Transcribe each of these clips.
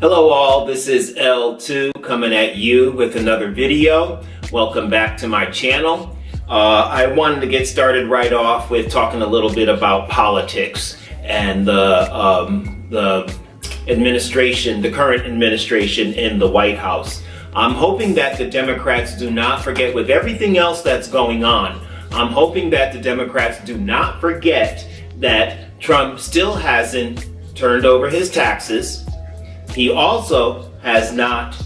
Hello all, this is L2 coming at you with another video. Welcome back to my channel. I wanted to get started right off with talking a little bit about politics and the administration, the current administration in the White House. I'm hoping that the Democrats do not forget, with everything else that's going on, I'm hoping that the Democrats do not forget that Trump still hasn't turned over his taxes. He also has not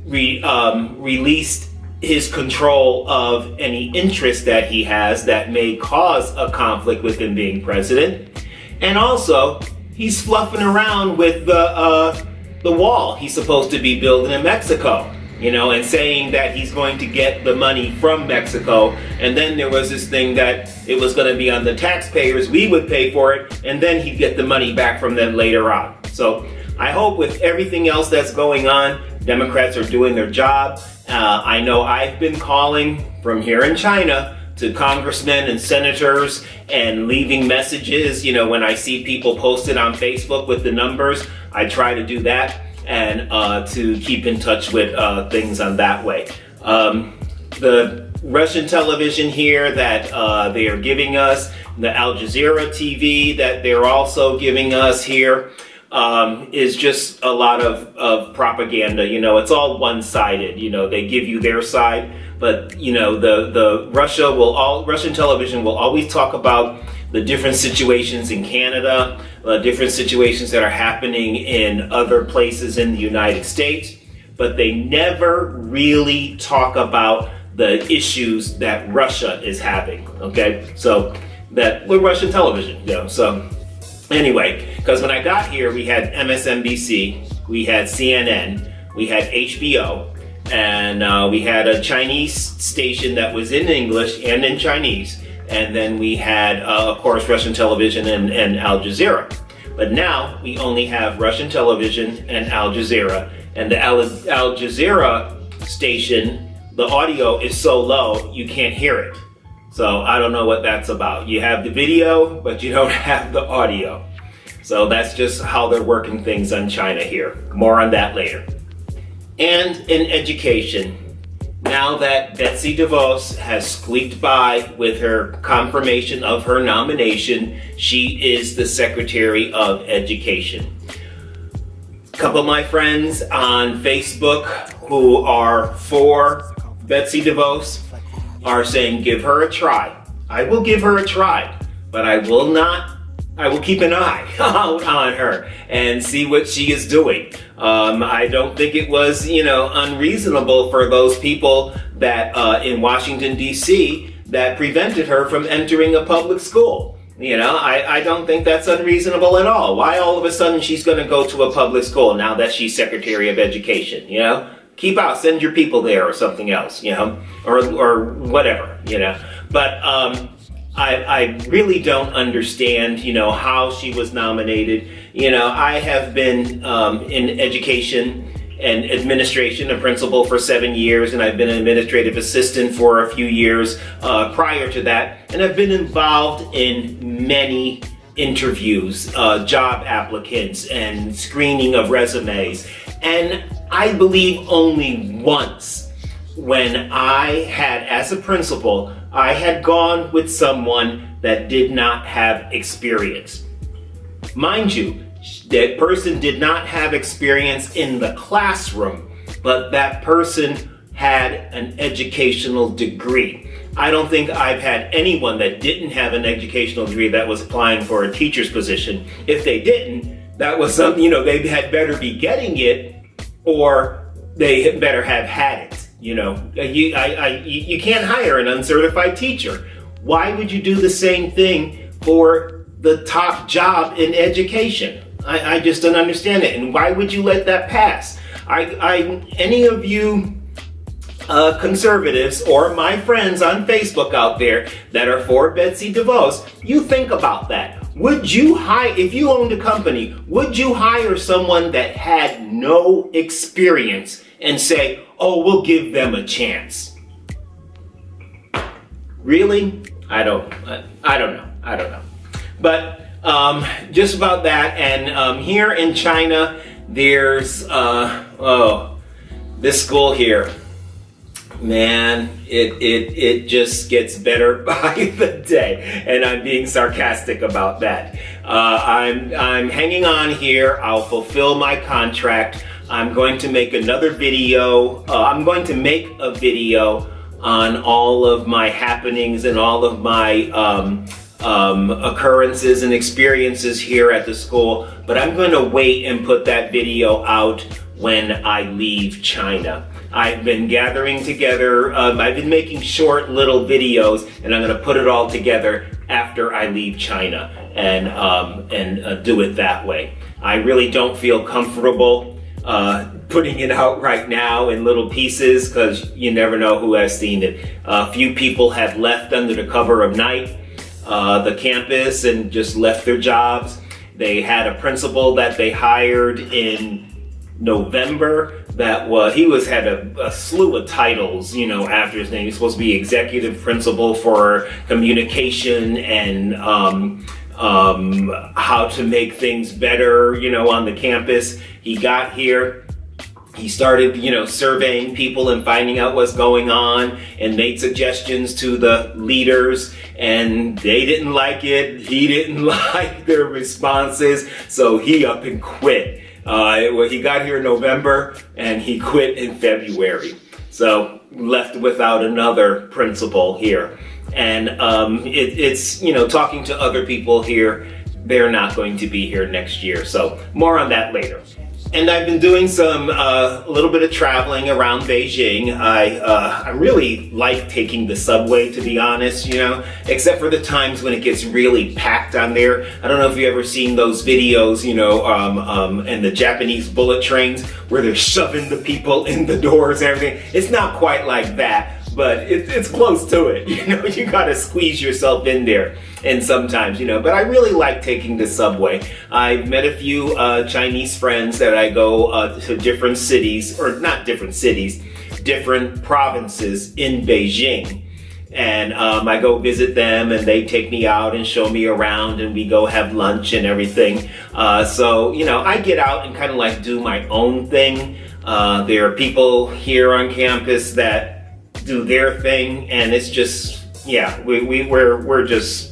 released his control of any interest that he has that may cause a conflict with him being president. And also, he's fluffing around with the wall he's supposed to be building in Mexico, you know, and saying that he's going to get the money from Mexico. And then there was this thing that it was going to be on the taxpayers, we would pay for it, and then he'd get the money back from them later on. So I hope with everything else that's going on, Democrats are doing their job. I know I've been calling from here in China to congressmen and senators and leaving messages. You know, when I see people posted on Facebook with the numbers, I try to do that and to keep in touch with things on that way. The Russian television here that they are giving us, the Al Jazeera TV that they're also giving us here, is just a lot of propaganda. You know, it's all one-sided. You know, they give you their side, but you know, the Russian television will always talk about the different situations in Canada, different situations that are happening in other places in the United States, but they never really talk about the issues that Russia is having. Okay, so that with Russian television, you know, so. Anyway, because when I got here, we had MSNBC, we had CNN, we had HBO, and we had a Chinese station that was in English and in Chinese, and then we had, of course, Russian television and Al Jazeera. But now we only have Russian television and Al Jazeera, and the Al Jazeera station, the audio is so low you can't hear it. So I don't know what that's about. You have the video, but you don't have the audio. So that's just how they're working things on China here. More on that later. And in education, now that Betsy DeVos has squeaked by with her confirmation of her nomination, she is the Secretary of Education. A couple of my friends on Facebook who are for Betsy DeVos are saying, give her a try. I will give her a try, but I will keep an eye out on her and see what she is doing. I don't think it was, you know, unreasonable for those people that in Washington, D.C. that prevented her from entering a public school. You know, I don't think that's unreasonable at all. Why all of a sudden she's going to go to a public school now that she's Secretary of Education, you know? Keep out, send your people there or something else, you know, or whatever, you know. But I really don't understand, you know, how she was nominated. You know, I have been in education and administration, a principal for 7 years, and I've been an administrative assistant for a few years prior to that, and I've been involved in many interviews, job applicants, and screening of resumes. And I believe only once when I had, as a principal, I had gone with someone that did not have experience. Mind you, that person did not have experience in the classroom, but that person had an educational degree. I don't think I've had anyone that didn't have an educational degree that was applying for a teacher's position. If they didn't, that was something, you know, they had better be getting it, or they had better have had it. You know, you can't hire an uncertified teacher. Why would you do the same thing for the top job in education? I just don't understand it. And why would you let that pass? Any of you conservatives or my friends on Facebook out there that are for Betsy DeVos, you think about that. Would you hire, if you owned a company, would you hire someone that had no experience and say, oh, we'll give them a chance? Really? I don't know. But just about that, and here in China, There's, this school here, man, it just gets better by the day, and I'm being sarcastic about that. I'm hanging on here. I'll fulfill my contract. I'm going to make another video. I'm going to make a video on all of my happenings and all of my occurrences and experiences here at the school, but I'm going to wait and put that video out when I leave China. I've been gathering together, I've been making short little videos, and I'm going to put it all together after I leave China and do it that way. I really don't feel comfortable putting it out right now in little pieces because you never know who has seen it. A few people have left under the cover of night, the campus, and just left their jobs. They had a principal that they hired in November that had a slew of titles, after his name. He was supposed to be executive principal for communication and how to make things better, on the campus. He got here. He started, surveying people and finding out what's going on and made suggestions to the leaders, and they didn't like it. He didn't like their responses, so he up and quit. He got here in November and he quit in February. So left without another principal here. And it's talking to other people here, they're not going to be here next year. So more on that later. And I've been doing some a little bit of traveling around Beijing. I really like taking the subway, to be honest, except for the times when it gets really packed on there. I don't know if you've ever seen those videos, and the Japanese bullet trains where they're shoving the people in the doors and everything. It's not quite like that, but it's close to it. You gotta squeeze yourself in there. And sometimes, but I really like taking the subway. I've met a few Chinese friends that I go to different cities, or not different cities, different provinces in Beijing. And I go visit them and they take me out and show me around and we go have lunch and everything. So, I get out and kind of like do my own thing. There are people here on campus that do their thing, and it's just, we're just,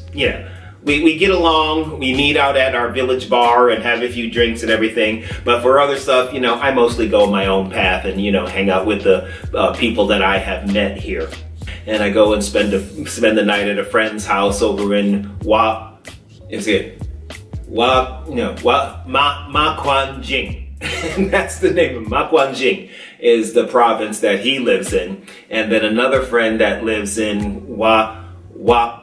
we get along, we meet out at our village bar and have a few drinks and everything. But for other stuff, I mostly go my own path and, hang out with the people that I have met here. And I go and spend the night at a friend's house over in Maquanjing. And that's the name of Maquanjing is the province that he lives in. And then another friend that lives in Wadukao.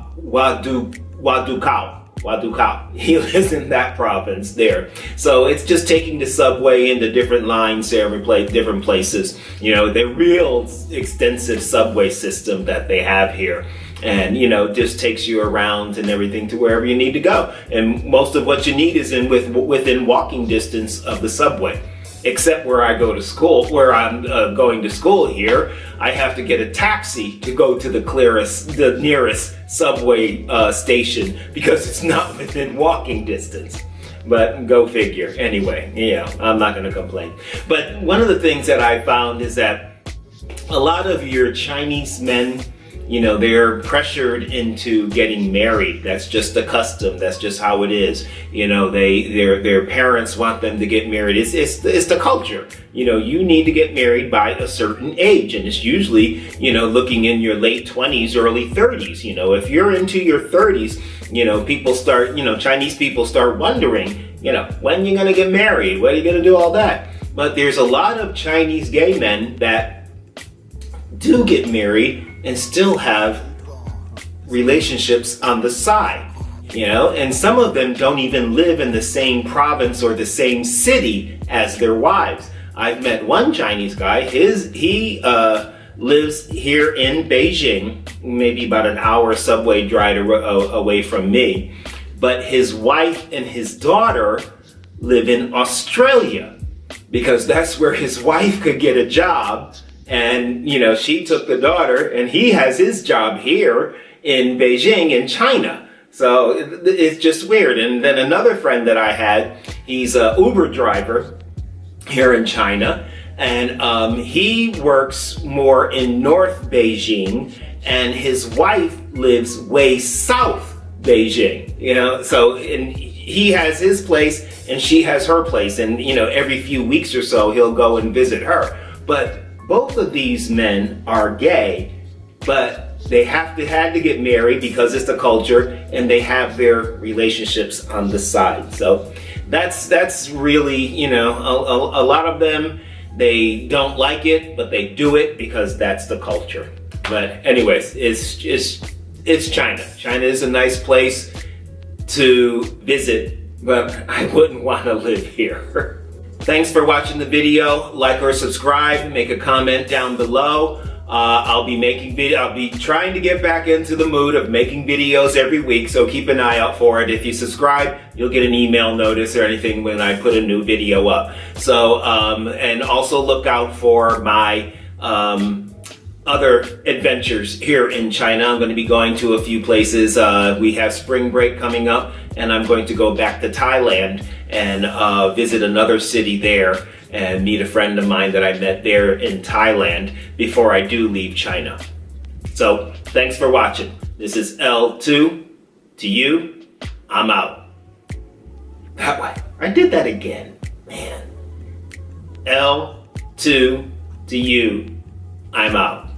He lives in that province there. So it's just taking the subway into different lines to different places. The real extensive subway system that they have here. And, just takes you around and everything to wherever you need to go. And most of what you need is within walking distance of the subway. Except where I go to school, where I'm going to school here, I have to get a taxi to go to the nearest subway station because it's not within walking distance. But go figure. Anyway, I'm not going to complain. But one of the things that I found is that a lot of your Chinese men, they're pressured into getting married. That's just the custom. That's just how it is. Their parents want them to get married. It's the culture. You need to get married by a certain age, and it's usually, looking in your late 20s, early 30s. If you're into your 30s, people start, Chinese people start wondering, when you're gonna get married? When are you gonna do all that? But there's a lot of Chinese gay men that do get married and still have relationships on the side, and some of them don't even live in the same province or the same city as their wives. I've met one Chinese guy, he lives here in Beijing, maybe about an hour subway drive away from me, but his wife and his daughter live in Australia because that's where his wife could get a job. And, she took the daughter and he has his job here in Beijing in China. So it's just weird. And then another friend that I had, he's an Uber driver here in China. And he works more in North Beijing, and his wife lives way south Beijing. So and he has his place and she has her place, and every few weeks or so he'll go and visit her. But both of these men are gay, but they had to get married because it's the culture, and they have their relationships on the side. So that's really, a lot of them, they don't like it, but they do it because that's the culture. But anyways, it's China. China is a nice place to visit, but I wouldn't want to live here. Thanks for watching the video. Like or subscribe, make a comment down below. I'll be trying to get back into the mood of making videos every week, so keep an eye out for it. If you subscribe, you'll get an email notice or anything when I put a new video up. So, and also look out for my other adventures here in China. I'm going to be going to a few places. We have spring break coming up, and I'm going to go back to Thailand and visit another city there and meet a friend of mine that I met there in Thailand before I do leave China. So thanks for watching. This is L2 to you. I'm out. That way. I did that again. Man. L2 to you. I'm out.